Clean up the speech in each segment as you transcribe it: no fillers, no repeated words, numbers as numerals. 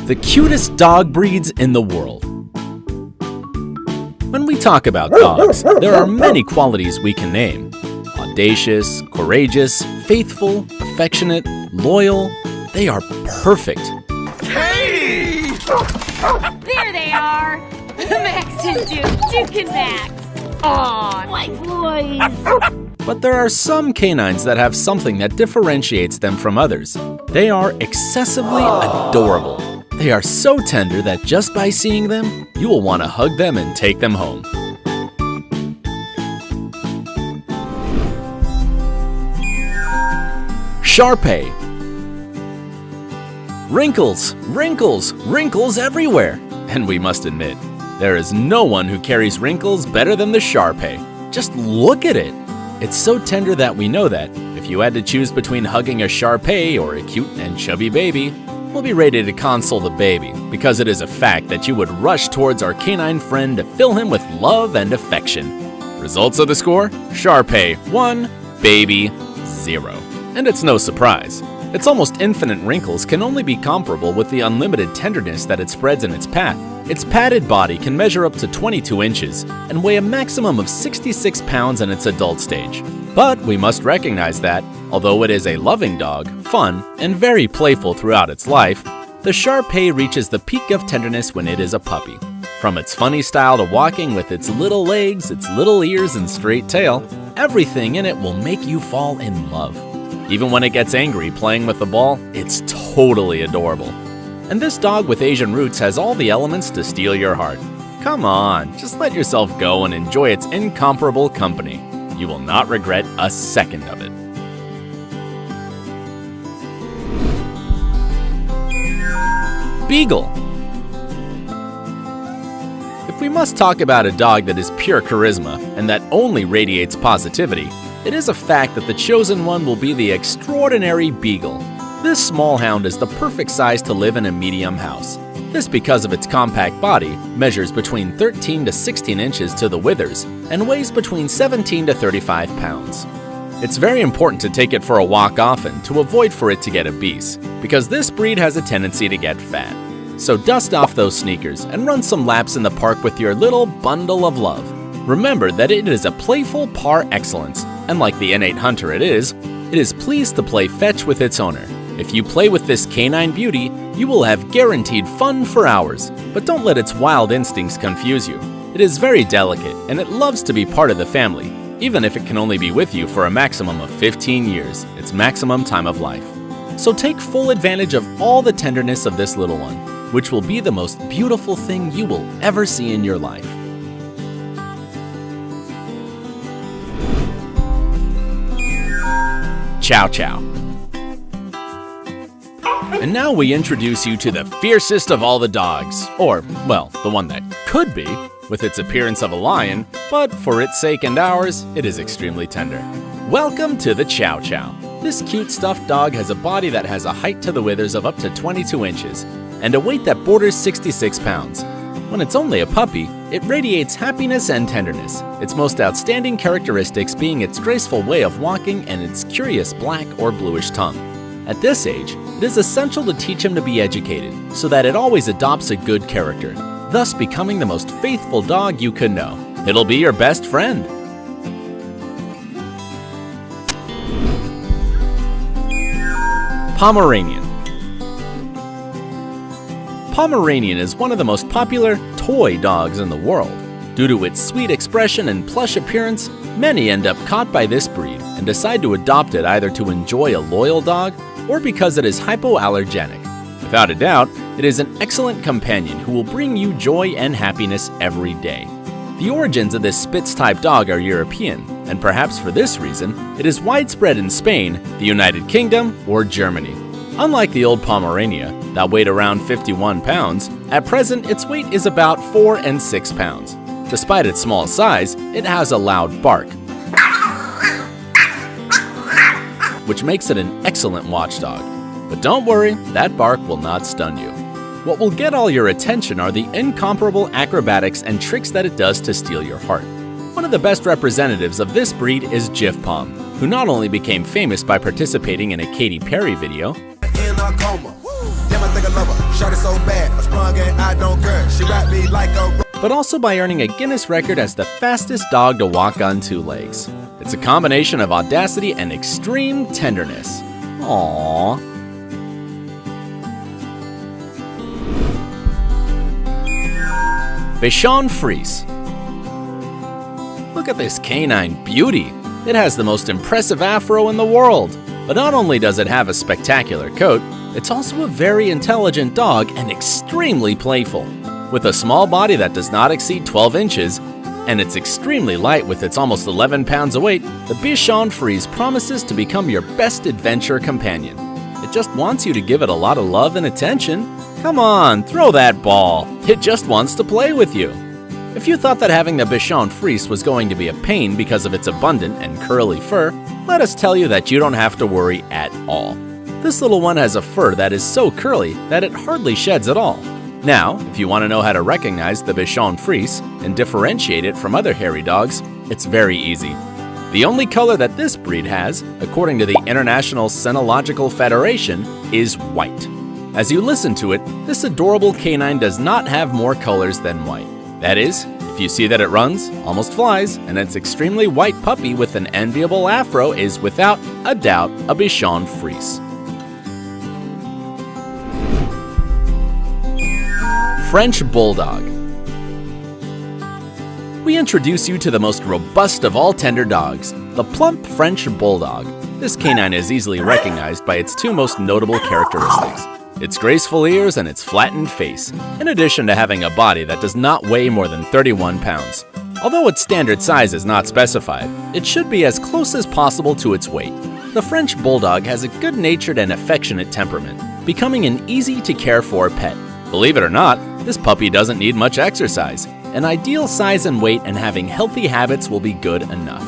the cutest dog breeds in the world. When we talk about dogs, there are many qualities we can name. Audacious, courageous, faithful, affectionate, loyal. They are perfect. Hey! There they are! Max and Duke and Max. Aw, my boys. But there are some canines that have something that differentiates them from others. They are excessively adorable. They are so tender that just by seeing them, you will want to hug them and take them home. Shar-Pei. Wrinkles, wrinkles, wrinkles everywhere. And we must admit, there is no one who carries wrinkles better than the Shar-Pei. Just look at it. It's so tender that we know that if you had to choose between hugging a Shar-Pei or a cute and chubby baby, we'll be ready to console the baby, because it is a fact that you would rush towards our canine friend to fill him with love and affection. Results of the score? Shar-Pei 1, baby 0. And it's no surprise. Its almost infinite wrinkles can only be comparable with the unlimited tenderness that it spreads in its path. Its padded body can measure up to 22 inches and weigh a maximum of 66 pounds in its adult stage. But we must recognize that, although it is a loving dog, fun, and very playful throughout its life, the Shar-Pei reaches the peak of tenderness when it is a puppy. From its funny style to walking with its little legs, its little ears, and straight tail, everything in it will make you fall in love. Even when it gets angry playing with the ball, it's totally adorable. And this dog with Asian roots has all the elements to steal your heart. Come on, just let yourself go and enjoy its incomparable company. You will not regret a second of it. Beagle. If we must talk about a dog that is pure charisma and that only radiates positivity, it is a fact that the chosen one will be the extraordinary Beagle. This small hound is the perfect size to live in a medium house. This because of its compact body, measures between 13 to 16 inches to the withers, and weighs between 17 to 35 pounds. It's very important to take it for a walk often to avoid for it to get obese, because this breed has a tendency to get fat. So dust off those sneakers and run some laps in the park with your little bundle of love. Remember that it is a playful par excellence, and like the innate hunter it is pleased to play fetch with its owner. If you play with this canine beauty, you will have guaranteed fun for hours, but don't let its wild instincts confuse you. It is very delicate, and it loves to be part of the family, even if it can only be with you for a maximum of 15 years, its maximum time of life. So take full advantage of all the tenderness of this little one, which will be the most beautiful thing you will ever see in your life. Chow Chow. And now we introduce you to the fiercest of all the dogs, or, well, the one that could be, with its appearance of a lion, but for its sake and ours, it is extremely tender. Welcome to the Chow Chow. This cute stuffed dog has a body that has a height to the withers of up to 22 inches, and a weight that borders 66 pounds. When it's only a puppy, it radiates happiness and tenderness, its most outstanding characteristics being its graceful way of walking and its curious black or bluish tongue. At this age, it is essential to teach him to be educated, so that it always adopts a good character, thus becoming the most faithful dog you could know. It'll be your best friend. Pomeranian. Pomeranian is one of the most popular toy dogs in the world. Due to its sweet expression and plush appearance, many end up caught by this breed and decide to adopt it either to enjoy a loyal dog or because it is hypoallergenic. Without a doubt, it is an excellent companion who will bring you joy and happiness every day. The origins of this Spitz-type dog are European, and perhaps for this reason, it is widespread in Spain, the United Kingdom, or Germany. Unlike the old Pomerania, that weighed around 51 pounds, at present its weight is about 4 and 6 pounds. Despite its small size, it has a loud bark, which makes it an excellent watchdog. But don't worry, that bark will not stun you. What will get all your attention are the incomparable acrobatics and tricks that it does to steal your heart. One of the best representatives of this breed is Jif Pom, who not only became famous by participating in a Katy Perry video, Damn, I think I love her. Shot it so bad, I sprung and I don't care. She wrapped me like a but also by earning a Guinness record as the fastest dog to walk on 2 legs. It's a combination of audacity and extreme tenderness. Aww. Bichon Frise. Look at this canine beauty. It has the most impressive afro in the world. But not only does it have a spectacular coat, it's also a very intelligent dog and extremely playful. With a small body that does not exceed 12 inches, and it's extremely light with its almost 11 pounds of weight, the Bichon Frise promises to become your best adventure companion. It just wants you to give it a lot of love and attention. Come on, throw that ball. It just wants to play with you. If you thought that having the Bichon Frise was going to be a pain because of its abundant and curly fur, let us tell you that you don't have to worry at all. This little one has a fur that is so curly that it hardly sheds at all. Now, if you want to know how to recognize the Bichon Frise and differentiate it from other hairy dogs, it's very easy. The only color that this breed has, according to the International Cenological Federation, is white. As you listen to it, this adorable canine does not have more colors than white. That is, if you see that it runs, almost flies, and its extremely white puppy with an enviable afro is without a doubt a Bichon Frise. French Bulldog. We introduce you to the most robust of all tender dogs, the plump French Bulldog. This canine is easily recognized by its 2 most notable characteristics: its graceful ears and its flattened face, in addition to having a body that does not weigh more than 31 pounds. Although its standard size is not specified, it should be as close as possible to its weight. The French Bulldog has a good-natured and affectionate temperament, becoming an easy-to-care-for pet. Believe it or not, this puppy doesn't need much exercise. An ideal size and weight and having healthy habits will be good enough.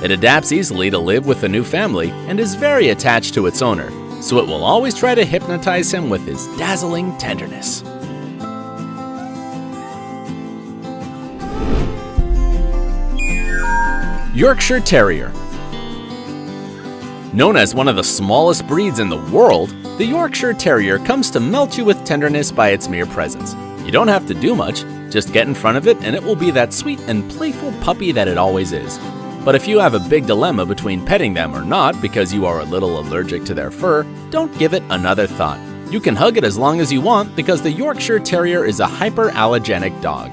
It adapts easily to live with a new family and is very attached to its owner, so it will always try to hypnotize him with his dazzling tenderness. Yorkshire Terrier. Known as one of the smallest breeds in the world, the Yorkshire Terrier comes to melt you with tenderness by its mere presence. You don't have to do much, just get in front of it and it will be that sweet and playful puppy that it always is. But if you have a big dilemma between petting them or not because you are a little allergic to their fur, don't give it another thought. You can hug it as long as you want because the Yorkshire Terrier is a hyperallergenic dog.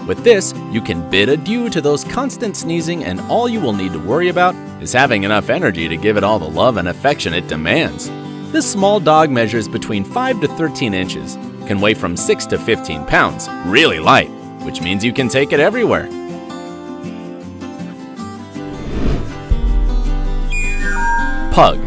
With this, you can bid adieu to those constant sneezing, and all you will need to worry about is having enough energy to give it all the love and affection it demands. This small dog measures between 5 to 13 inches, can weigh from 6 to 15 pounds, really light, which means you can take it everywhere. Pug.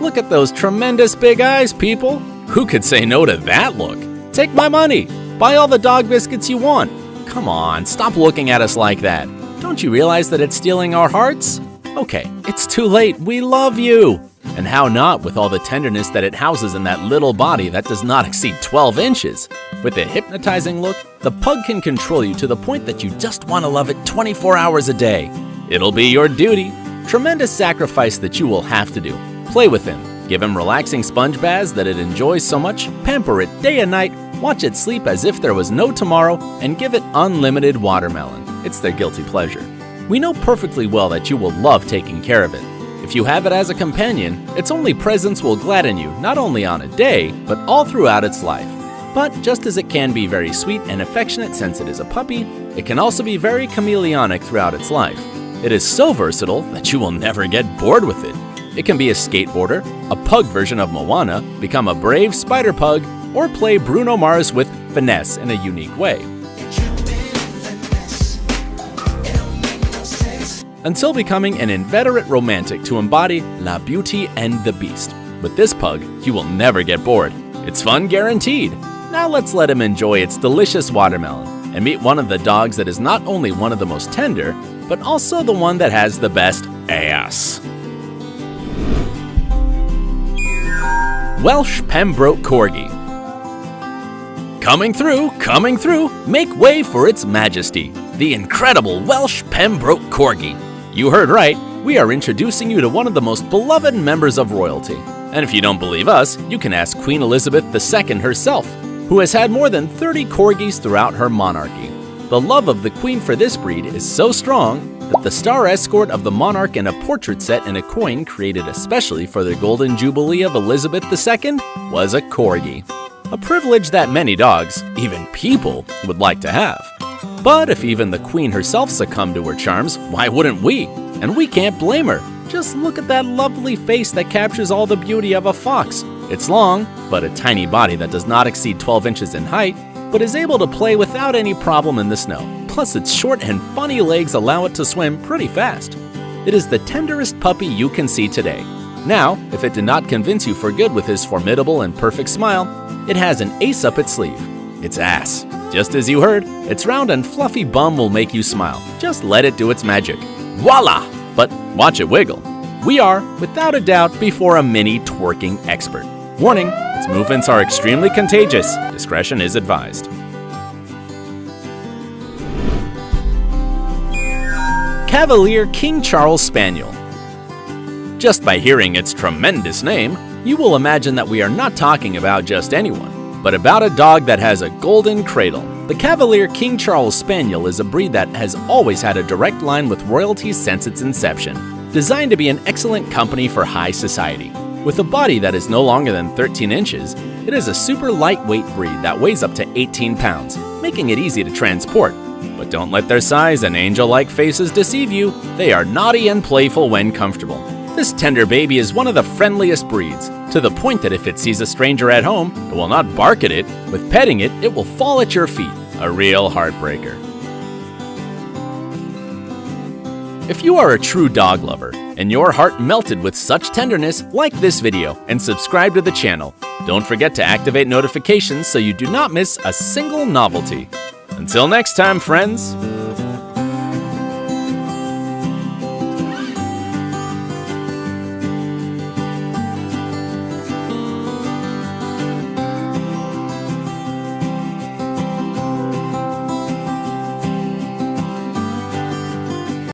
Look at those tremendous big eyes, people! Who could say no to that look? Take my money! Buy all the dog biscuits you want! Come on, stop looking at us like that! Don't you realize that it's stealing our hearts? Okay, it's too late, we love you! And how not with all the tenderness that it houses in that little body that does not exceed 12 inches? With a hypnotizing look, the pug can control you to the point that you just want to love it 24 hours a day. It'll be your duty. Tremendous sacrifice that you will have to do. Play with him. Give him relaxing sponge baths that it enjoys so much, pamper it day and night, watch it sleep as if there was no tomorrow, and give it unlimited watermelon. It's their guilty pleasure. We know perfectly well that you will love taking care of it. If you have it as a companion, its only presence will gladden you not only on a day, but all throughout its life. But just as it can be very sweet and affectionate since it is a puppy, it can also be very chameleonic throughout its life. It is so versatile that you will never get bored with it. It can be a skateboarder, a pug version of Moana, become a brave spider pug, or play Bruno Mars with finesse in a unique way. Until becoming an inveterate romantic to embody La Beauty and the Beast. With this pug, you will never get bored. It's fun guaranteed. Now let's let him enjoy its delicious watermelon and meet one of the dogs that is not only one of the most tender, but also the one that has the best ass. Welsh Pembroke Corgi. Coming through, make way for its majesty, the incredible Welsh Pembroke Corgi. You heard right, we are introducing you to one of the most beloved members of royalty. And if you don't believe us, you can ask Queen Elizabeth II herself, who has had more than 30 corgis throughout her monarchy. The love of the Queen for this breed is so strong that the star escort of the monarch in a portrait set in a coin created especially for the Golden Jubilee of Elizabeth II was a corgi. A privilege that many dogs, even people, would like to have. But if even the Queen herself succumbed to her charms, why wouldn't we? And we can't blame her. Just look at that lovely face that captures all the beauty of a fox. It's long, but a tiny body that does not exceed 12 inches in height, but is able to play without any problem in the snow. Plus, its short and funny legs allow it to swim pretty fast. It is the tenderest puppy you can see today. Now, if it did not convince you for good with his formidable and perfect smile, it has an ace up its sleeve: its ass. Just as you heard, its round and fluffy bum will make you smile. Just let it do its magic. Voila! But watch it wiggle. We are, without a doubt, before a mini twerking expert. Warning, its movements are extremely contagious. Discretion is advised. Cavalier King Charles Spaniel. Just by hearing its tremendous name, you will imagine that we are not talking about just anyone, but about a dog that has a golden cradle. The Cavalier King Charles Spaniel is a breed that has always had a direct line with royalty since its inception, designed to be an excellent company for high society. With a body that is no longer than 13 inches, it is a super lightweight breed that weighs up to 18 pounds, making it easy to transport. But don't let their size and angel-like faces deceive you. They are naughty and playful when comfortable. This tender baby is one of the friendliest breeds, to the point that if it sees a stranger at home, it will not bark at it. With petting it, it will fall at your feet. A real heartbreaker. If you are a true dog lover and your heart melted with such tenderness, like this video and subscribe to the channel. Don't forget to activate notifications so you do not miss a single novelty. Until next time, friends.